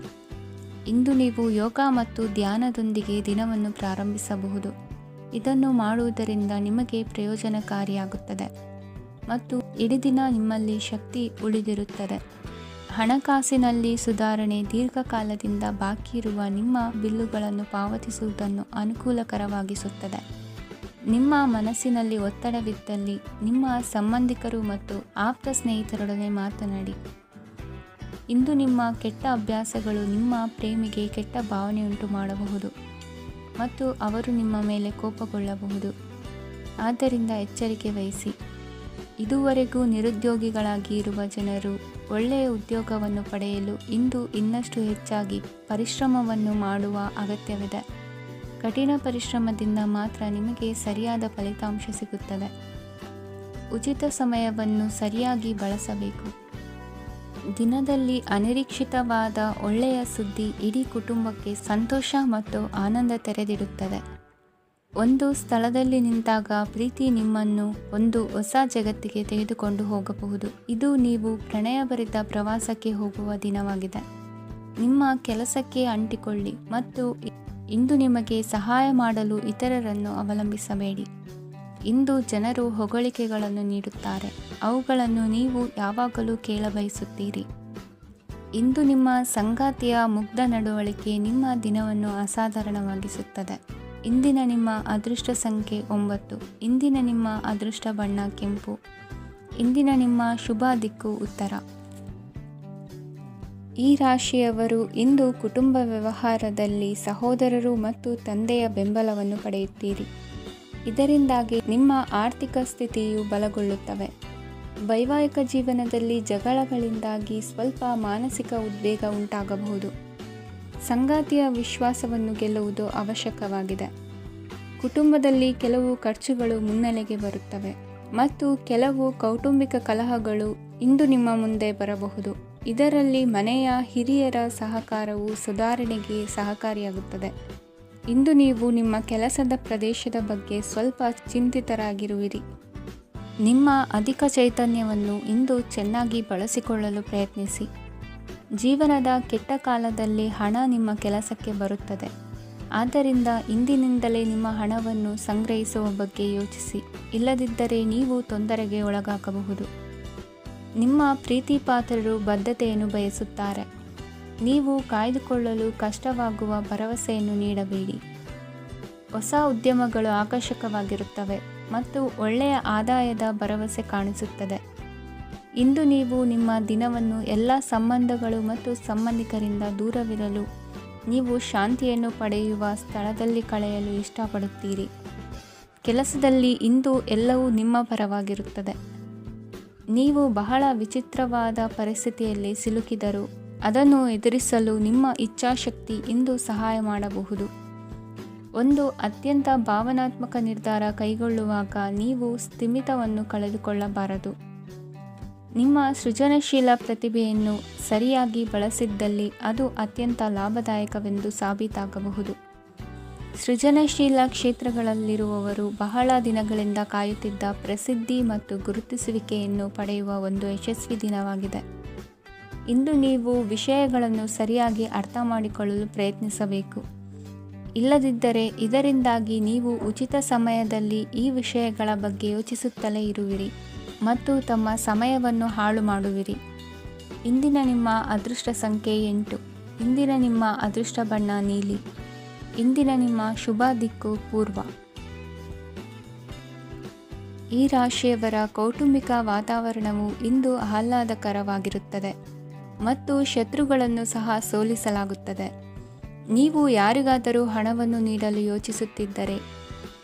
ಇಂದು ನೀವು ಯೋಗ ಮತ್ತು ಧ್ಯಾನದೊಂದಿಗೆ ದಿನವನ್ನು ಪ್ರಾರಂಭಿಸಬಹುದು. ಇದನ್ನು ಮಾಡುವುದರಿಂದ ನಿಮಗೆ ಪ್ರಯೋಜನಕಾರಿಯಾಗುತ್ತದೆ ಮತ್ತು ಇಡೀ ದಿನ ನಿಮ್ಮಲ್ಲಿ ಶಕ್ತಿ ಉಳಿದಿರುತ್ತದೆ. ಹಣಕಾಸಿನಲ್ಲಿ ಸುಧಾರಣೆ ದೀರ್ಘಕಾಲದಿಂದ ಬಾಕಿ ಇರುವ ನಿಮ್ಮ ಬಿಲ್ಲುಗಳನ್ನು ಪಾವತಿಸುವುದನ್ನು ಅನುಕೂಲಕರವಾಗಿಸುತ್ತದೆ. ನಿಮ್ಮ ಮನಸ್ಸಿನಲ್ಲಿ ಒತ್ತಡವಿದ್ದಲ್ಲಿ ನಿಮ್ಮ ಸಂಬಂಧಿಕರು ಮತ್ತು ಆಪ್ತ ಸ್ನೇಹಿತರೊಡನೆ ಮಾತನಾಡಿ. ಇಂದು ನಿಮ್ಮ ಕೆಟ್ಟ ಅಭ್ಯಾಸಗಳು ನಿಮ್ಮ ಪ್ರೇಮಿಗೆ ಕೆಟ್ಟ ಭಾವನೆಯುಂಟು ಮಾಡಬಹುದು ಮತ್ತು ಅವರು ನಿಮ್ಮ ಮೇಲೆ ಕೋಪಗೊಳ್ಳಬಹುದು. ಆದ್ದರಿಂದ ಎಚ್ಚರಿಕೆ ವಹಿಸಿ. ಇದುವರೆಗೂ ನಿರುದ್ಯೋಗಿಗಳಾಗಿ ಇರುವ ಜನರು ಒಳ್ಳೆಯ ಉದ್ಯೋಗವನ್ನು ಪಡೆಯಲು ಇಂದು ಇನ್ನಷ್ಟು ಹೆಚ್ಚಾಗಿ ಪರಿಶ್ರಮವನ್ನು ಮಾಡುವ ಅಗತ್ಯವಿದೆ. ಕಠಿಣ ಪರಿಶ್ರಮದಿಂದ ಮಾತ್ರ ನಿಮಗೆ ಸರಿಯಾದ ಫಲಿತಾಂಶ ಸಿಗುತ್ತದೆ. ಉಚಿತ ಸಮಯವನ್ನು ಸರಿಯಾಗಿ ಬಳಸಬೇಕು. ದಿನದಲ್ಲಿ ಅನಿರೀಕ್ಷಿತವಾದ ಒಳ್ಳೆಯ ಸುದ್ದಿ ಇಡೀ ಕುಟುಂಬಕ್ಕೆ ಸಂತೋಷ ಮತ್ತು ಆನಂದ ತೆರೆದಿಡುತ್ತದೆ. ಒಂದು ಸ್ಥಳದಲ್ಲಿ ನಿಂತಾಗ ಪ್ರೀತಿ ನಿಮ್ಮನ್ನು ಒಂದು ಹೊಸ ಜಗತ್ತಿಗೆ ತೆಗೆದುಕೊಂಡು ಹೋಗಬಹುದು. ಇದು ನೀವು ಪ್ರಣಯಭರಿತ ಪ್ರವಾಸಕ್ಕೆ ಹೋಗುವ ದಿನವಾಗಿದೆ. ನಿಮ್ಮ ಕೆಲಸಕ್ಕೆ ಅಂಟಿಕೊಳ್ಳಿ ಮತ್ತು ಇಂದು ನಿಮಗೆ ಸಹಾಯ ಮಾಡಲು ಇತರರನ್ನು ಅವಲಂಬಿಸಬೇಡಿ. ಇಂದು ಜನರು ಹೊಗಳಿಕೆಗಳನ್ನು ನೀಡುತ್ತಾರೆ, ಅವುಗಳನ್ನು ನೀವು ಯಾವಾಗಲೂ ಕೇಳಬಯಸುತ್ತೀರಿ. ಇಂದು ನಿಮ್ಮ ಸಂಗಾತಿಯ ಮುಗ್ಧ ನಡವಳಿಕೆ ನಿಮ್ಮ ದಿನವನ್ನು ಅಸಾಧಾರಣವಾಗಿಸುತ್ತದೆ. ಇಂದಿನ ನಿಮ್ಮ ಅದೃಷ್ಟ ಸಂಖ್ಯೆ 9. ಇಂದಿನ ನಿಮ್ಮ ಅದೃಷ್ಟ ಬಣ್ಣ ಕೆಂಪು. ಇಂದಿನ ನಿಮ್ಮ ಶುಭ ದಿಕ್ಕು ಉತ್ತರ. ಈ ರಾಶಿಯವರು ಇಂದು ಕುಟುಂಬ ವ್ಯವಹಾರದಲ್ಲಿ ಸಹೋದರರು ಮತ್ತು ತಂದೆಯ ಬೆಂಬಲವನ್ನು ಪಡೆಯುತ್ತೀರಿ. ಇದರಿಂದಾಗಿ ನಿಮ್ಮ ಆರ್ಥಿಕ ಸ್ಥಿತಿಯು ಬಲಗೊಳ್ಳುತ್ತವೆ. ವೈವಾಹಿಕ ಜೀವನದಲ್ಲಿ ಜಗಳಗಳಿಂದಾಗಿ ಸ್ವಲ್ಪ ಮಾನಸಿಕ ಉದ್ವೇಗ ಉಂಟಾಗಬಹುದು. ಸಂಗಾತಿಯ ವಿಶ್ವಾಸವನ್ನು ಗೆಲ್ಲುವುದು ಅವಶ್ಯಕವಾಗಿದೆ. ಕುಟುಂಬದಲ್ಲಿ ಕೆಲವು ಖರ್ಚುಗಳು ಮುನ್ನೆಲೆಗೆ ಬರುತ್ತವೆ ಮತ್ತು ಕೆಲವು ಕೌಟುಂಬಿಕ ಕಲಹಗಳು ಇಂದು ನಿಮ್ಮ ಮುಂದೆ ಬರಬಹುದು. ಇದರಲ್ಲಿ ಮನೆಯ ಹಿರಿಯರ ಸಹಕಾರವು ಸುಧಾರಣೆಗೆ ಸಹಕಾರಿಯಾಗುತ್ತದೆ. ಇಂದು ನೀವು ನಿಮ್ಮ ಕೆಲಸದ ಪ್ರದೇಶದ ಬಗ್ಗೆ ಸ್ವಲ್ಪ ಚಿಂತಿತರಾಗಿರುವಿರಿ. ನಿಮ್ಮ ಅಧಿಕ ಚೈತನ್ಯವನ್ನು ಇಂದು ಚೆನ್ನಾಗಿ ಬಳಸಿಕೊಳ್ಳಲು ಪ್ರಯತ್ನಿಸಿ. ಜೀವನದ ಕೆಟ್ಟ ಕಾಲದಲ್ಲಿ ಹಣ ನಿಮ್ಮ ಕೆಲಸಕ್ಕೆ ಬರುತ್ತದೆ. ಆದ್ದರಿಂದ ಇಂದಿನಿಂದಲೇ ನಿಮ್ಮ ಹಣವನ್ನು ಸಂಗ್ರಹಿಸುವ ಬಗ್ಗೆ ಯೋಚಿಸಿ. ಇಲ್ಲದಿದ್ದರೆ ನೀವು ತೊಂದರೆಗೆ ಒಳಗಾಗಬಹುದು. ನಿಮ್ಮ ಪ್ರೀತಿಪಾತ್ರರು ಬದ್ಧತೆಯನ್ನು ಬಯಸುತ್ತಾರೆ. ನೀವು ಕಾಯ್ದುಕೊಳ್ಳಲು ಕಷ್ಟವಾಗುವ ಭರವಸೆಯನ್ನು ನೀಡಬೇಡಿ. ಹೊಸ ಉದ್ಯಮಗಳು ಆಕರ್ಷಕವಾಗಿರುತ್ತವೆ ಮತ್ತು ಒಳ್ಳೆಯ ಆದಾಯದ ಭರವಸೆ ಕಾಣಿಸುತ್ತದೆ. ಇಂದು ನೀವು ನಿಮ್ಮ ದಿನವನ್ನು ಎಲ್ಲ ಸಂಬಂಧಗಳು ಮತ್ತು ಸಂಬಂಧಿಕರಿಂದ ದೂರವಿರಲು ನೀವು ಶಾಂತಿಯನ್ನು ಪಡೆಯುವ ಸ್ಥಳದಲ್ಲಿ ಕಳೆಯಲು ಇಷ್ಟಪಡುತ್ತೀರಿ. ಕೆಲಸದಲ್ಲಿ ಇಂದು ಎಲ್ಲವೂ ನಿಮ್ಮ ಪರವಾಗಿರುತ್ತದೆ. ನೀವು ಬಹಳ ವಿಚಿತ್ರವಾದ ಪರಿಸ್ಥಿತಿಯಲ್ಲಿ ಸಿಲುಕಿದರೂ ಅದನ್ನು ಎದುರಿಸಲು ನಿಮ್ಮ ಇಚ್ಛಾಶಕ್ತಿ ಇಂದು ಸಹಾಯ ಮಾಡಬಹುದು. ಒಂದು ಅತ್ಯಂತ ಭಾವನಾತ್ಮಕ ನಿರ್ಧಾರ ಕೈಗೊಳ್ಳುವಾಗ ನೀವು ಸ್ಥಿಮಿತವನ್ನು ಕಳೆದುಕೊಳ್ಳಬಾರದು. ನಿಮ್ಮ ಸೃಜನಶೀಲ ಪ್ರತಿಭೆಯನ್ನು ಸರಿಯಾಗಿ ಬಳಸಿದ್ದಲ್ಲಿ ಅದು ಅತ್ಯಂತ ಲಾಭದಾಯಕವೆಂದು ಸಾಬೀತಾಗಬಹುದು. ಸೃಜನಶೀಲ ಕ್ಷೇತ್ರಗಳಲ್ಲಿರುವವರು ಬಹಳ ದಿನಗಳಿಂದ ಕಾಯುತ್ತಿದ್ದ ಪ್ರಸಿದ್ಧಿ ಮತ್ತು ಗುರುತಿಸುವಿಕೆಯನ್ನು ಪಡೆಯುವ ಒಂದು ಯಶಸ್ವಿ ದಿನವಾಗಿದೆ. ಇಂದು ನೀವು ವಿಷಯಗಳನ್ನು ಸರಿಯಾಗಿ ಅರ್ಥ ಮಾಡಿಕೊಳ್ಳಲು ಪ್ರಯತ್ನಿಸಬೇಕು. ಇಲ್ಲದಿದ್ದರೆ ಇದರಿಂದಾಗಿ ನೀವು ಉಚಿತ ಸಮಯದಲ್ಲಿ ಈ ವಿಷಯಗಳ ಬಗ್ಗೆ ಯೋಚಿಸುತ್ತಲೇ ಇರುವಿರಿ ಮತ್ತು ತಮ್ಮ ಸಮಯವನ್ನು ಹಾಳು ಮಾಡುವಿರಿ. ಇಂದಿನ ನಿಮ್ಮ ಅದೃಷ್ಟ ಸಂಖ್ಯೆ 8. ಇಂದಿನ ನಿಮ್ಮ ಅದೃಷ್ಟ ಬಣ್ಣ ನೀಲಿ. ಇಂದಿನ ನಿಮ್ಮ ಶುಭ ದಿಕ್ಕು ಪೂರ್ವ. ಈ ರಾಶಿಯವರ ಕೌಟುಂಬಿಕ ವಾತಾವರಣವು ಇಂದು ಆಹ್ಲಾದಕರವಾಗಿರುತ್ತದೆ ಮತ್ತು ಶತ್ರುಗಳನ್ನು ಸಹ ಸೋಲಿಸಲಾಗುತ್ತದೆ. ನೀವು ಯಾರಿಗಾದರೂ ಹಣವನ್ನು ನೀಡಲು ಯೋಚಿಸುತ್ತಿದ್ದರೆ,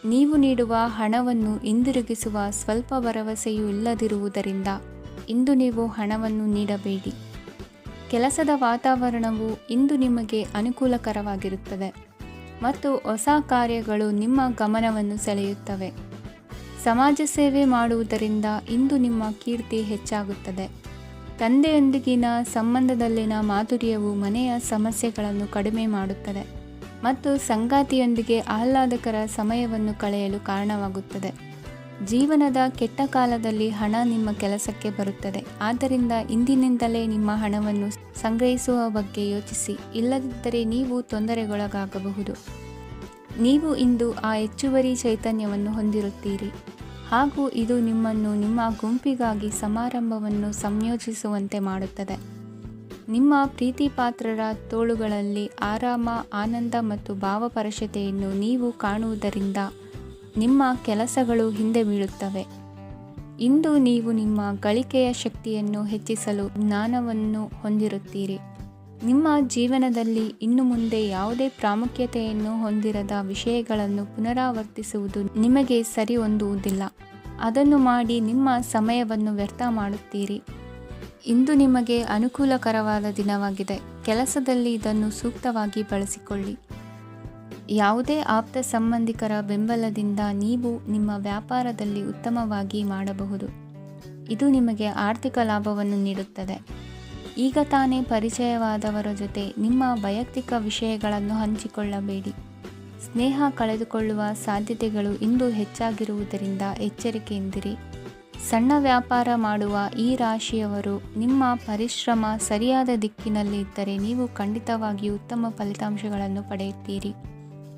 ನೀವು ನೀಡುವ ಹಣವನ್ನು ಹಿಂದಿರುಗಿಸುವ ಸ್ವಲ್ಪ ಭರವಸೆಯೂ ಇಲ್ಲದಿರುವುದರಿಂದ ಇಂದು ನೀವು ಹಣವನ್ನು ನೀಡಬೇಡಿ. ಕೆಲಸದ ವಾತಾವರಣವು ಇಂದು ನಿಮಗೆ ಅನುಕೂಲಕರವಾಗಿರುತ್ತದೆ ಮತ್ತು ಹೊಸ ಕಾರ್ಯಗಳು ನಿಮ್ಮ ಗಮನವನ್ನು ಸೆಳೆಯುತ್ತವೆ. ಸಮಾಜ ಸೇವೆ ಮಾಡುವುದರಿಂದ ಇಂದು ನಿಮ್ಮ ಕೀರ್ತಿ ಹೆಚ್ಚಾಗುತ್ತದೆ. ತಂದೆಯೊಂದಿಗಿನ ಸಂಬಂಧದಲ್ಲಿನ ಮಾಧುರ್ಯವು ಮನೆಯ ಸಮಸ್ಯೆಗಳನ್ನು ಕಡಿಮೆ ಮಾಡುತ್ತದೆ ಮತ್ತು ಸಂಗಾತಿಯೊಂದಿಗೆ ಆಹ್ಲಾದಕರ ಸಮಯವನ್ನು ಕಳೆಯಲು ಕಾರಣವಾಗುತ್ತದೆ. ಜೀವನದ ಕೆಟ್ಟ ಕಾಲದಲ್ಲಿ ಹಣ ನಿಮ್ಮ ಕೆಲಸಕ್ಕೆ ಬರುತ್ತದೆ. ಆದ್ದರಿಂದ ಇಂದಿನಿಂದಲೇ ನಿಮ್ಮ ಹಣವನ್ನು ಸಂಗ್ರಹಿಸುವ ಬಗ್ಗೆ ಯೋಚಿಸಿ, ಇಲ್ಲದಿದ್ದರೆ ನೀವು ತೊಂದರೆಗೊಳಗಾಗಬಹುದು. ನೀವು ಇಂದು ಆ ಹೆಚ್ಚುವರಿ ಚೈತನ್ಯವನ್ನು ಹೊಂದಿರುತ್ತೀರಿ ಹಾಗೂ ಇದು ನಿಮ್ಮನ್ನು ನಿಮ್ಮ ಗುಂಪಿಗಾಗಿ ಸಮಾರಂಭವನ್ನು ಸಂಯೋಜಿಸುವಂತೆ ಮಾಡುತ್ತದೆ. ನಿಮ್ಮ ಪ್ರೀತಿಪಾತ್ರರ ತೋಳುಗಳಲ್ಲಿ ಆರಾಮ, ಆನಂದ ಮತ್ತು ಭಾವಪರಶತೆಯನ್ನು ನೀವು ಕಾಣುವುದರಿಂದ ನಿಮ್ಮ ಕೆಲಸಗಳು ಹಿಂದೆ ಬೀಳುತ್ತವೆ. ಇಂದು ನೀವು ನಿಮ್ಮ ಗಳಿಕೆಯ ಶಕ್ತಿಯನ್ನು ಹೆಚ್ಚಿಸಲು ಜ್ಞಾನವನ್ನು ಹೊಂದಿರುತ್ತೀರಿ. ನಿಮ್ಮ ಜೀವನದಲ್ಲಿ ಇನ್ನು ಮುಂದೆ ಯಾವುದೇ ಪ್ರಾಮುಖ್ಯತೆಯನ್ನು ಹೊಂದಿರದ ವಿಷಯಗಳನ್ನು ಪುನರಾವರ್ತಿಸುವುದು ನಿಮಗೆ ಸರಿ ಹೊಂದುವುದಿಲ್ಲ. ಅದನ್ನು ಮಾಡಿ ನಿಮ್ಮ ಸಮಯವನ್ನು ವ್ಯರ್ಥ ಮಾಡುತ್ತೀರಿ. ಇಂದು ನಿಮಗೆ ಅನುಕೂಲಕರವಾದ ದಿನವಾಗಿದೆ. ಕೆಲಸದಲ್ಲಿ ಇದನ್ನು ಸೂಕ್ತವಾಗಿ ಬಳಸಿಕೊಳ್ಳಿ. ಯಾವುದೇ ಆಪ್ತ ಸಂಬಂಧಿಕರ ಬೆಂಬಲದಿಂದ ನೀವು ನಿಮ್ಮ ವ್ಯಾಪಾರದಲ್ಲಿ ಉತ್ತಮವಾಗಿ ಮಾಡಬಹುದು. ಇದು ನಿಮಗೆ ಆರ್ಥಿಕ ಲಾಭವನ್ನು ನೀಡುತ್ತದೆ. ಈಗ ತಾನೇ ಪರಿಚಯವಾದವರ ಜೊತೆ ನಿಮ್ಮ ವೈಯಕ್ತಿಕ ವಿಷಯಗಳನ್ನು ಹಂಚಿಕೊಳ್ಳಬೇಡಿ. ಸ್ನೇಹ ಕಳೆದುಕೊಳ್ಳುವ ಸಾಧ್ಯತೆಗಳು ಇಂದು ಹೆಚ್ಚಾಗಿರುವುದರಿಂದ ಎಚ್ಚರಿಕೆಯಿಂದಿರಿ. ಸಣ್ಣ ವ್ಯಾಪಾರ ಮಾಡುವ ಈ ರಾಶಿಯವರು ನಿಮ್ಮ ಪರಿಶ್ರಮ ಸರಿಯಾದ ದಿಕ್ಕಿನಲ್ಲಿ ಇದ್ದರೆ ನೀವು ಖಂಡಿತವಾಗಿಯೂ ಉತ್ತಮ ಫಲಿತಾಂಶಗಳನ್ನು ಪಡೆಯುತ್ತೀರಿ.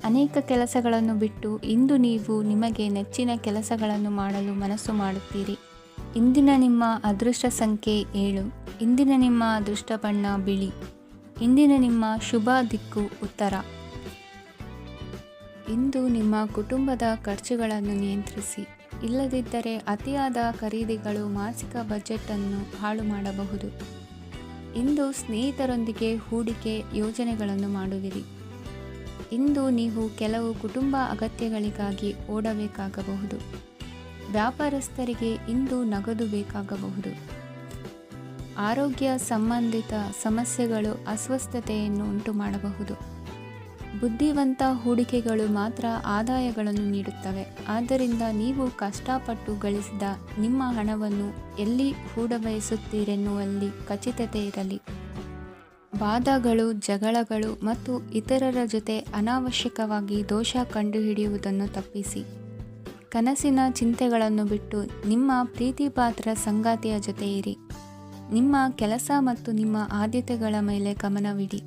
ಅನೇಕ ಕೆಲಸಗಳನ್ನು ಬಿಟ್ಟು ಇಂದು ನೀವು ನಿಮಗೆ ನೆಚ್ಚಿನ ಕೆಲಸಗಳನ್ನು ಮಾಡಲು ಮನಸ್ಸು ಮಾಡುತ್ತೀರಿ. ಇಂದಿನ ನಿಮ್ಮ ಅದೃಷ್ಟ ಸಂಖ್ಯೆ 7. ಇಂದಿನ ನಿಮ್ಮ ಅದೃಷ್ಟ ಬಣ್ಣ ಬಿಳಿ. ಇಂದಿನ ನಿಮ್ಮ ಶುಭ ದಿಕ್ಕು ಉತ್ತರ. ಇಂದು ನಿಮ್ಮ ಕುಟುಂಬದ ಖರ್ಚುಗಳನ್ನು ನಿಯಂತ್ರಿಸಿ. ಇಲ್ಲದಿದ್ದರೆ ಅತಿಯಾದ ಖರೀದಿಗಳು ಮಾಸಿಕ ಬಜೆಟನ್ನು ಹಾಳು ಮಾಡಬಹುದು. ಇಂದು ಸ್ನೇಹಿತರೊಂದಿಗೆ ಹೂಡಿಕೆ ಯೋಜನೆಗಳನ್ನು ಮಾಡುವಿರಿ. ಇಂದು ನೀವು ಕೆಲವು ಕುಟುಂಬ ಅಗತ್ಯಗಳಿಗಾಗಿ ಓಡಬೇಕಾಗಬಹುದು. ವ್ಯಾಪಾರಸ್ಥರಿಗೆ ಇಂದು ನಗದು ಬೇಕಾಗಬಹುದು. ಆರೋಗ್ಯ ಸಂಬಂಧಿತ ಸಮಸ್ಯೆಗಳು ಅಸ್ವಸ್ಥತೆಯನ್ನು ಉಂಟು ಮಾಡಬಹುದು. ಬುದ್ಧಿವಂತ ಹೂಡಿಕೆಗಳು ಮಾತ್ರ ಆದಾಯಗಳನ್ನು ನೀಡುತ್ತವೆ. ಆದ್ದರಿಂದ ನೀವು ಕಷ್ಟಪಟ್ಟು ಗಳಿಸಿದ ನಿಮ್ಮ ಹಣವನ್ನು ಎಲ್ಲಿ ಹೂಡಬಯಸುತ್ತೀರೆನ್ನುವಲ್ಲಿ ಖಚಿತತೆ ಇರಲಿ. ವಾದಗಳು, ಜಗಳಗಳು ಮತ್ತು ಇತರರ ಜೊತೆ ಅನಾವಶ್ಯಕವಾಗಿ ದೋಷ ಕಂಡುಹಿಡಿಯುವುದನ್ನು ತಪ್ಪಿಸಿ. ಕನಸಿನ ಚಿಂತೆಗಳನ್ನು ಬಿಟ್ಟು ನಿಮ್ಮ ಪ್ರೀತಿಪಾತ್ರ ಸಂಗಾತಿಯ ಜೊತೆ ಇರಿ. ನಿಮ್ಮ ಕೆಲಸ ಮತ್ತು ನಿಮ್ಮ ಆದ್ಯತೆಗಳ ಮೇಲೆ ಗಮನವಿಡಿ.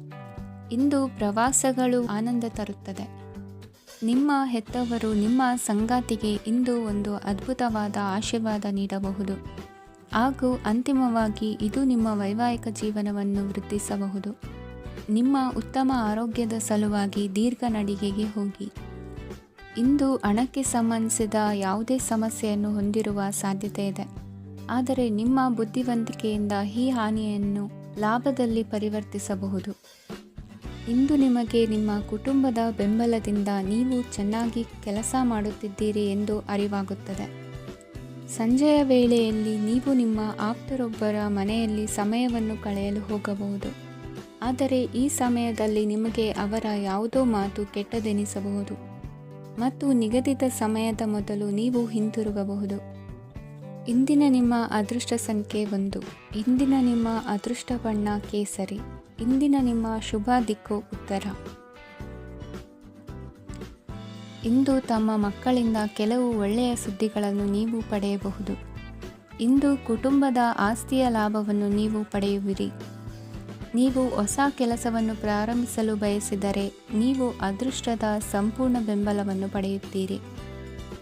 ಇಂದು ಪ್ರವಾಸಗಳು ಆನಂದ ತರುತ್ತದೆ. ನಿಮ್ಮ ಹೆತ್ತವರು ನಿಮ್ಮ ಸಂಗಾತಿಗೆ ಇಂದು ಒಂದು ಅದ್ಭುತವಾದ ಆಶೀರ್ವಾದ ನೀಡಬಹುದು ಹಾಗೂ ಅಂತಿಮವಾಗಿ ಇದು ನಿಮ್ಮ ವೈವಾಹಿಕ ಜೀವನವನ್ನು ವೃದ್ಧಿಸಬಹುದು. ನಿಮ್ಮ ಉತ್ತಮ ಆರೋಗ್ಯದ ಸಲುವಾಗಿ ದೀರ್ಘ ನಡಿಗೆಗೆ ಹೋಗಿ. ಇಂದು ಹಣಕ್ಕೆ ಸಂಬಂಧಿಸಿದ ಯಾವುದೇ ಸಮಸ್ಯೆಯನ್ನು ಹೊಂದಿರುವ ಸಾಧ್ಯತೆ ಇದೆ. ಆದರೆ ನಿಮ್ಮ ಬುದ್ಧಿವಂತಿಕೆಯಿಂದ ಈ ಹಾನಿಯನ್ನು ಲಾಭದಲ್ಲಿ ಪರಿವರ್ತಿಸಬಹುದು. ಇಂದು ನಿಮಗೆ ನಿಮ್ಮ ಕುಟುಂಬದ ಬೆಂಬಲದಿಂದ ನೀವು ಚೆನ್ನಾಗಿ ಕೆಲಸ ಮಾಡುತ್ತಿದ್ದೀರಿ ಎಂದು ಅರಿವಾಗುತ್ತದೆ. ಸಂಜೆಯ ವೇಳೆಯಲ್ಲಿ ನೀವು ನಿಮ್ಮ ಆಪ್ತರೊಬ್ಬರ ಮನೆಯಲ್ಲಿ ಸಮಯವನ್ನು ಕಳೆಯಲು ಹೋಗಬಹುದು. ಆದರೆ ಈ ಸಮಯದಲ್ಲಿ ನಿಮಗೆ ಅವರ ಯಾವುದೋ ಮಾತು ಕೆಟ್ಟದೆನಿಸಬಹುದು ಮತ್ತು ನಿಗದಿತ ಸಮಯದ ಮೊದಲು ನೀವು ಹಿಂತಿರುಗಬಹುದು. ಇಂದಿನ ನಿಮ್ಮ ಅದೃಷ್ಟ ಸಂಖ್ಯೆ 1. ಇಂದಿನ ನಿಮ್ಮ ಅದೃಷ್ಟ ಬಣ್ಣ ಕೇಸರಿ. ಇಂದಿನ ನಿಮ್ಮ ಶುಭ ದಿಕ್ಕು ಉತ್ತರ. ಇಂದು ತಮ್ಮ ಮಕ್ಕಳಿಂದ ಕೆಲವು ಒಳ್ಳೆಯ ಸುದ್ದಿಗಳನ್ನು ನೀವು ಪಡೆಯಬಹುದು. ಇಂದು ಕುಟುಂಬದ ಆಸ್ತಿಯ ಲಾಭವನ್ನು ನೀವು ಪಡೆಯುವಿರಿ. ನೀವು ಹೊಸ ಕೆಲಸವನ್ನು ಪ್ರಾರಂಭಿಸಲು ಬಯಸಿದರೆ ನೀವು ಅದೃಷ್ಟದ ಸಂಪೂರ್ಣ ಬೆಂಬಲವನ್ನು ಪಡೆಯುತ್ತೀರಿ.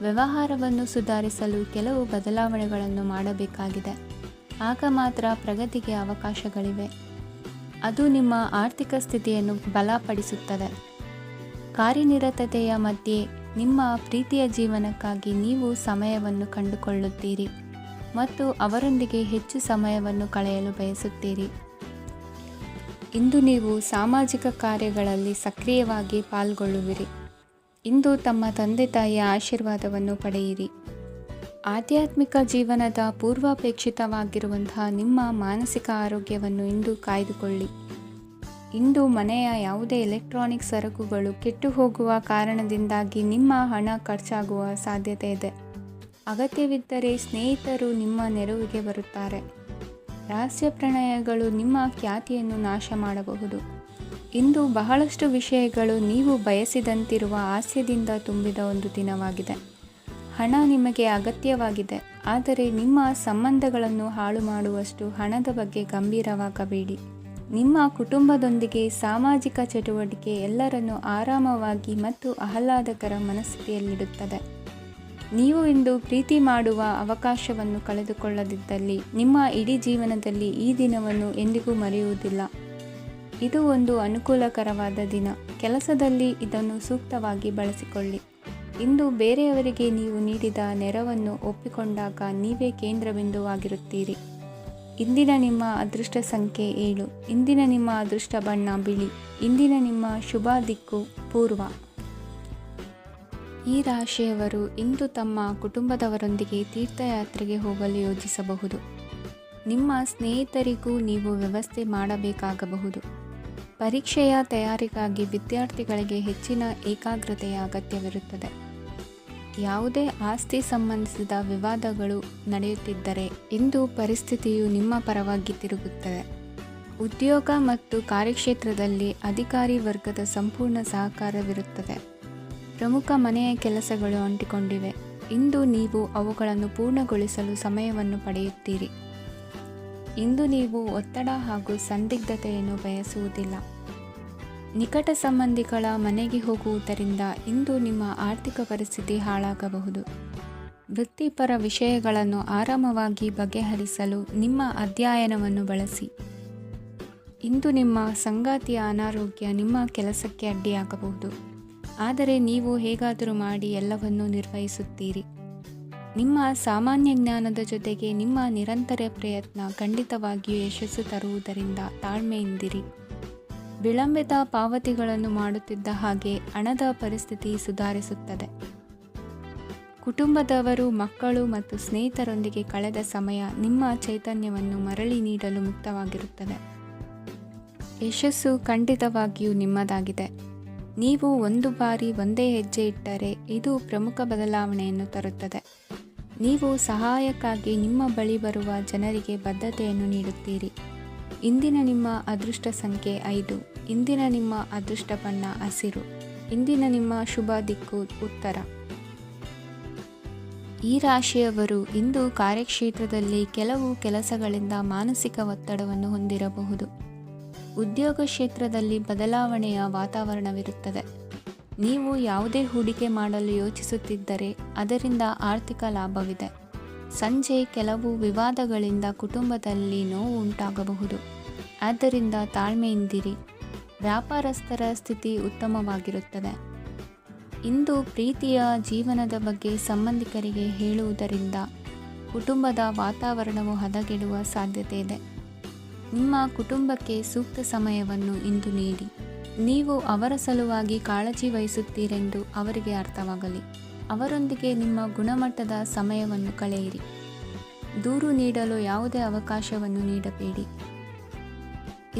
ವ್ಯವಹಾರವನ್ನು ಸುಧಾರಿಸಲು ಕೆಲವು ಬದಲಾವಣೆಗಳನ್ನು ಮಾಡಬೇಕಾಗಿದೆ. ಆಗ ಮಾತ್ರ ಪ್ರಗತಿಗೆ ಅವಕಾಶಗಳಿವೆ. ಅದು ನಿಮ್ಮ ಆರ್ಥಿಕ ಸ್ಥಿತಿಯನ್ನು ಬಲಪಡಿಸುತ್ತದೆ. ಕಾರ್ಯನಿರತತೆಯ ಮಧ್ಯೆ ನಿಮ್ಮ ಪ್ರೀತಿಯ ಜೀವನಕ್ಕಾಗಿ ನೀವು ಸಮಯವನ್ನು ಕಂಡುಕೊಳ್ಳುತ್ತೀರಿ ಮತ್ತು ಅವರೊಂದಿಗೆ ಹೆಚ್ಚು ಸಮಯವನ್ನು ಕಳೆಯಲು ಬಯಸುತ್ತೀರಿ. ಇಂದು ನೀವು ಸಾಮಾಜಿಕ ಕಾರ್ಯಗಳಲ್ಲಿ ಸಕ್ರಿಯವಾಗಿ ಪಾಲ್ಗೊಳ್ಳುವಿರಿ. ಇಂದು ತಮ್ಮ ತಂದೆ ತಾಯಿಯ ಆಶೀರ್ವಾದವನ್ನು ಪಡೆಯಿರಿ. ಆಧ್ಯಾತ್ಮಿಕ ಜೀವನದ ಪೂರ್ವಾಪೇಕ್ಷಿತವಾಗಿರುವಂತಹ ನಿಮ್ಮ ಮಾನಸಿಕ ಆರೋಗ್ಯವನ್ನು ಇಂದು ಕಾಯ್ದುಕೊಳ್ಳಿ. ಇಂದು ಮನೆಯ ಯಾವುದೇ ಎಲೆಕ್ಟ್ರಾನಿಕ್ ಸರಕುಗಳು ಕೆಟ್ಟು ಹೋಗುವ ಕಾರಣದಿಂದಾಗಿ ನಿಮ್ಮ ಹಣ ಖರ್ಚಾಗುವ ಸಾಧ್ಯತೆ ಇದೆ. ಅಗತ್ಯವಿದ್ದರೆ ಸ್ನೇಹಿತರು ನಿಮ್ಮ ನೆರವಿಗೆ ಬರುತ್ತಾರೆ. ರಹಸ್ಯ ಪ್ರಣಯಗಳು ನಿಮ್ಮ ಖ್ಯಾತಿಯನ್ನು ನಾಶ ಮಾಡಬಹುದು. ಇಂದು ಬಹಳಷ್ಟು ವಿಷಯಗಳು ನೀವು ಬಯಸಿದಂತಿರುವ ಹಾಸ್ಯದಿಂದ ತುಂಬಿದ ಒಂದು ದಿನವಾಗಿದೆ. ಹಣ ನಿಮಗೆ ಅಗತ್ಯವಾಗಿದೆ, ಆದರೆ ನಿಮ್ಮ ಸಂಬಂಧಗಳನ್ನು ಹಾಳು ಮಾಡುವಷ್ಟು ಹಣದ ಬಗ್ಗೆ ಗಂಭೀರವಾಗಬೇಡಿ. ನಿಮ್ಮ ಕುಟುಂಬದೊಂದಿಗೆ ಸಾಮಾಜಿಕ ಚಟುವಟಿಕೆ ಎಲ್ಲರನ್ನೂ ಆರಾಮವಾಗಿ ಮತ್ತು ಆಹ್ಲಾದಕರ ಮನಸ್ಥಿತಿಯಲ್ಲಿಡುತ್ತದೆ. ನೀವು ಇಂದು ಪ್ರೀತಿ ಮಾಡುವ ಅವಕಾಶವನ್ನು ಕಳೆದುಕೊಳ್ಳದಿದ್ದಲ್ಲಿ ನಿಮ್ಮ ಇಡೀ ಜೀವನದಲ್ಲಿ ಈ ದಿನವನ್ನು ಎಂದಿಗೂ ಮರೆಯುವುದಿಲ್ಲ. ಇದು ಒಂದು ಅನುಕೂಲಕರವಾದ ದಿನ. ಕೆಲಸದಲ್ಲಿ ಇದನ್ನು ಸೂಕ್ತವಾಗಿ ಬಳಸಿಕೊಳ್ಳಿ. ಇಂದು ಬೇರೆಯವರಿಗೆ ನೀವು ನೀಡಿದ ನೆರವನ್ನು ಒಪ್ಪಿಕೊಂಡಾಗ ನೀವೇ ಕೇಂದ್ರಬಿಂದುವಾಗಿರುತ್ತೀರಿ. ಇಂದಿನ ನಿಮ್ಮ ಅದೃಷ್ಟ ಸಂಖ್ಯೆ 7. ಇಂದಿನ ನಿಮ್ಮ ಅದೃಷ್ಟ ಬಣ್ಣ ಬಿಳಿ. ಇಂದಿನ ನಿಮ್ಮ ಶುಭ ದಿಕ್ಕು ಪೂರ್ವ. ಈ ರಾಶಿಯವರು ಇಂದು ತಮ್ಮ ಕುಟುಂಬದವರೊಂದಿಗೆ ತೀರ್ಥಯಾತ್ರೆಗೆ ಹೋಗಲು ಯೋಜಿಸಬಹುದು. ನಿಮ್ಮ ಸ್ನೇಹಿತರಿಗೂ ನೀವು ವ್ಯವಸ್ಥೆ ಮಾಡಬೇಕಾಗಬಹುದು. ಪರೀಕ್ಷೆಯ ತಯಾರಿಗಾಗಿ ವಿದ್ಯಾರ್ಥಿಗಳಿಗೆ ಹೆಚ್ಚಿನ ಏಕಾಗ್ರತೆಯ ಅಗತ್ಯವಿರುತ್ತದೆ. ಯಾವುದೇ ಆಸ್ತಿ ಸಂಬಂಧಿಸಿದ ವಿವಾದಗಳು ನಡೆಯುತ್ತಿದ್ದರೆ ಇಂದು ಪರಿಸ್ಥಿತಿಯು ನಿಮ್ಮ ಪರವಾಗಿ ತಿರುಗುತ್ತದೆ. ಉದ್ಯೋಗ ಮತ್ತು ಕಾರ್ಯಕ್ಷೇತ್ರದಲ್ಲಿ ಅಧಿಕಾರಿ ವರ್ಗದ ಸಂಪೂರ್ಣ ಸಹಕಾರವಿರುತ್ತದೆ. ಪ್ರಮುಖ ಮನೆಯ ಕೆಲಸಗಳು ಅಂಟಿಕೊಂಡಿವೆ. ಇಂದು ನೀವು ಅವುಗಳನ್ನು ಪೂರ್ಣಗೊಳಿಸಲು ಸಮಯವನ್ನು ಪಡೆಯುತ್ತೀರಿ. ಇಂದು ನೀವು ಒತ್ತಡ ಹಾಗೂ ಸಂದಿಗ್ಧತೆಯನ್ನು ಬಯಸುವುದಿಲ್ಲ. ನಿಕಟ ಸಂಬಂಧಿಗಳ ಮನೆಗೆ ಹೋಗುವುದರಿಂದ ಇಂದು ನಿಮ್ಮ ಆರ್ಥಿಕ ಪರಿಸ್ಥಿತಿ ಹಾಳಾಗಬಹುದು. ವೃತ್ತಿಪರ ವಿಷಯಗಳನ್ನು ಆರಾಮವಾಗಿ ಬಗೆಹರಿಸಲು ನಿಮ್ಮ ಅಧ್ಯಯನವನ್ನು ಬಳಸಿ. ಇಂದು ನಿಮ್ಮ ಸಂಗಾತಿಯ ಅನಾರೋಗ್ಯ ನಿಮ್ಮ ಕೆಲಸಕ್ಕೆ ಅಡ್ಡಿಯಾಗಬಹುದು, ಆದರೆ ನೀವು ಹೇಗಾದರೂ ಮಾಡಿ ಎಲ್ಲವನ್ನೂ ನಿರ್ವಹಿಸುತ್ತೀರಿ. ನಿಮ್ಮ ಸಾಮಾನ್ಯ ಜ್ಞಾನದ ಜೊತೆಗೆ ನಿಮ್ಮ ನಿರಂತರ ಪ್ರಯತ್ನ ಖಂಡಿತವಾಗಿಯೂ ಯಶಸ್ಸು ತರುವುದರಿಂದ ತಾಳ್ಮೆಯಿಂದಿರಿ. ವಿಳಂಬಿತ ಪಾವತಿಗಳನ್ನು ಮಾಡುತ್ತಿದ್ದ ಹಾಗೆ ಹಣದ ಪರಿಸ್ಥಿತಿ ಸುಧಾರಿಸುತ್ತದೆ. ಕುಟುಂಬದವರು, ಮಕ್ಕಳು ಮತ್ತು ಸ್ನೇಹಿತರೊಂದಿಗೆ ಕಳೆದ ಸಮಯ ನಿಮ್ಮ ಚೈತನ್ಯವನ್ನು ಮರಳಿ ನೀಡಲು ಮುಕ್ತವಾಗಿರುತ್ತದೆ. ಯಶಸ್ಸು ಖಂಡಿತವಾಗಿಯೂ ನಿಮ್ಮದಾಗಿದೆ. ನೀವು ಒಂದು ಬಾರಿ ಒಂದೇ ಹೆಜ್ಜೆ ಇಟ್ಟರೆ ಇದು ಪ್ರಮುಖ ಬದಲಾವಣೆಯನ್ನು ತರುತ್ತದೆ. ನೀವು ಸಹಾಯಕ್ಕಾಗಿ ನಿಮ್ಮ ಬಳಿ ಬರುವ ಜನರಿಗೆ ಬದ್ಧತೆಯನ್ನು ನೀಡುತ್ತೀರಿ. ಇಂದಿನ ನಿಮ್ಮ ಅದೃಷ್ಟ ಸಂಖ್ಯೆ 5. ಇಂದಿನ ನಿಮ್ಮ ಅದೃಷ್ಟ ಬಣ್ಣ ಹಸಿರು. ಇಂದಿನ ನಿಮ್ಮ ಶುಭ ದಿಕ್ಕು ಉತ್ತರ. ಈ ರಾಶಿಯವರು ಇಂದು ಕಾರ್ಯಕ್ಷೇತ್ರದಲ್ಲಿ ಕೆಲವು ಕೆಲಸಗಳಿಂದ ಮಾನಸಿಕ ಒತ್ತಡವನ್ನು ಹೊಂದಿರಬಹುದು. ಉದ್ಯೋಗ ಕ್ಷೇತ್ರದಲ್ಲಿ ಬದಲಾವಣೆಯ ವಾತಾವರಣವಿರುತ್ತದೆ. ನೀವು ಯಾವುದೇ ಹೂಡಿಕೆ ಮಾಡಲು ಯೋಚಿಸುತ್ತಿದ್ದರೆ ಅದರಿಂದ ಆರ್ಥಿಕ ಲಾಭವಿದೆ. ಸಂಜೆ ಕೆಲವು ವಿವಾದಗಳಿಂದ ಕುಟುಂಬದಲ್ಲಿ ನೋವು ಉಂಟಾಗಬಹುದು, ಆದ್ದರಿಂದ ತಾಳ್ಮೆಯಿಂದಿರಿ. ವ್ಯಾಪಾರಸ್ಥರ ಸ್ಥಿತಿ ಉತ್ತಮವಾಗಿರುತ್ತದೆ. ಇಂದು ಪ್ರೀತಿಯ ಜೀವನದ ಬಗ್ಗೆ ಸಂಬಂಧಿಕರಿಗೆ ಹೇಳುವುದರಿಂದ ಕುಟುಂಬದ ವಾತಾವರಣವು ಹದಗೆಡುವ ಸಾಧ್ಯತೆ ಇದೆ. ನಿಮ್ಮ ಕುಟುಂಬಕ್ಕೆ ಸೂಕ್ತ ಸಮಯವನ್ನು ಇಂದು ನೀಡಿ. ನೀವು ಅವರ ಸಲುವಾಗಿ ಕಾಳಜಿ ವಹಿಸುತ್ತೀರೆಂದು ಅವರಿಗೆ ಅರ್ಥವಾಗಲಿ. ಅವರೊಂದಿಗೆ ನಿಮ್ಮ ಗುಣಮಟ್ಟದ ಸಮಯವನ್ನು ಕಳೆಯಿರಿ. ದೂರು ನೀಡಲು ಯಾವುದೇ ಅವಕಾಶವನ್ನು ನೀಡಬೇಡಿ.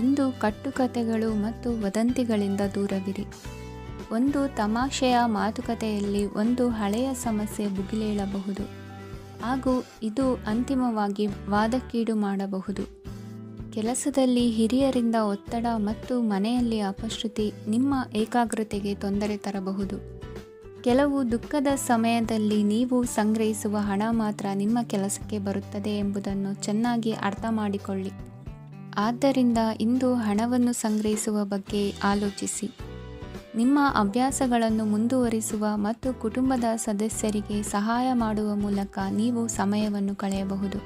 ಇಂದು ಕಟ್ಟುಕತೆಗಳು ಮತ್ತು ವದಂತಿಗಳಿಂದ ದೂರವಿರಿ. ಒಂದು ತಮಾಷೆಯ ಮಾತುಕತೆಯಲ್ಲಿ ಒಂದು ಹಳೆಯ ಸಮಸ್ಯೆ ಭುಗಿಲೇಳಬಹುದು ಹಾಗೂ ಇದು ಅಂತಿಮವಾಗಿ ವಾದಕ್ಕೀಡು ಮಾಡಬಹುದು. ಕೆಲಸದಲ್ಲಿ ಹಿರಿಯರಿಂದ ಒತ್ತಡ ಮತ್ತು ಮನೆಯಲ್ಲಿ ಅಪಶ್ರುತಿ ನಿಮ್ಮ ಏಕಾಗ್ರತೆಗೆ ತೊಂದರೆ ತರಬಹುದು. ಕೆಲವು ದುಃಖದ ಸಮಯದಲ್ಲಿ ನೀವು ಸಂಗ್ರಹಿಸುವ ಹಣ ಮಾತ್ರ ನಿಮ್ಮ ಕೆಲಸಕ್ಕೆ ಬರುತ್ತದೆ ಎಂಬುದನ್ನು ಚೆನ್ನಾಗಿ ಅರ್ಥ ಮಾಡಿಕೊಳ್ಳಿ. ಆದ್ದರಿಂದ ಇಂದು ಹಣವನ್ನು ಸಂಗ್ರಹಿಸುವ ಬಗ್ಗೆ ಆಲೋಚಿಸಿ. ನಿಮ್ಮ ಅಭ್ಯಾಸಗಳನ್ನು ಮುಂದುವರಿಸುವ ಮತ್ತು ಕುಟುಂಬದ ಸದಸ್ಯರಿಗೆ ಸಹಾಯ ಮಾಡುವ ಮೂಲಕ ನೀವು ಸಮಯವನ್ನು ಕಳೆಯಬಹುದು.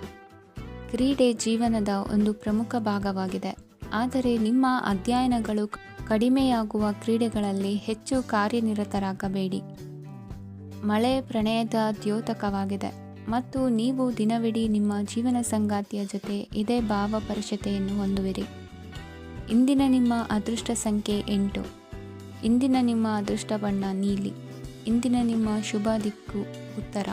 ಕ್ರೀಡೆ ಜೀವನದ ಒಂದು ಪ್ರಮುಖ ಭಾಗವಾಗಿದೆ, ಆದರೆ ನಿಮ್ಮ ಅಧ್ಯಯನಗಳು ಕಡಿಮೆಯಾಗುವ ಕ್ರೀಡೆಗಳಲ್ಲಿ ಹೆಚ್ಚು ಕಾರ್ಯನಿರತರಾಗಬೇಡಿ. ಮಳೆ ಪ್ರಣಯದ ದ್ಯೋತಕವಾಗಿದೆ ಮತ್ತು ನೀವು ದಿನವಿಡೀ ನಿಮ್ಮ ಜೀವನ ಸಂಗಾತಿಯ ಜೊತೆ ಇದೇ ಭಾವಪರಶತೆಯನ್ನು ಹೊಂದುವಿರಿ. ಇಂದಿನ ನಿಮ್ಮ ಅದೃಷ್ಟ ಸಂಖ್ಯೆ 8. ಇಂದಿನ ನಿಮ್ಮ ಅದೃಷ್ಟ ಬಣ್ಣ ನೀಲಿ. ಇಂದಿನ ನಿಮ್ಮ ಶುಭ ದಿಕ್ಕು ಉತ್ತರ.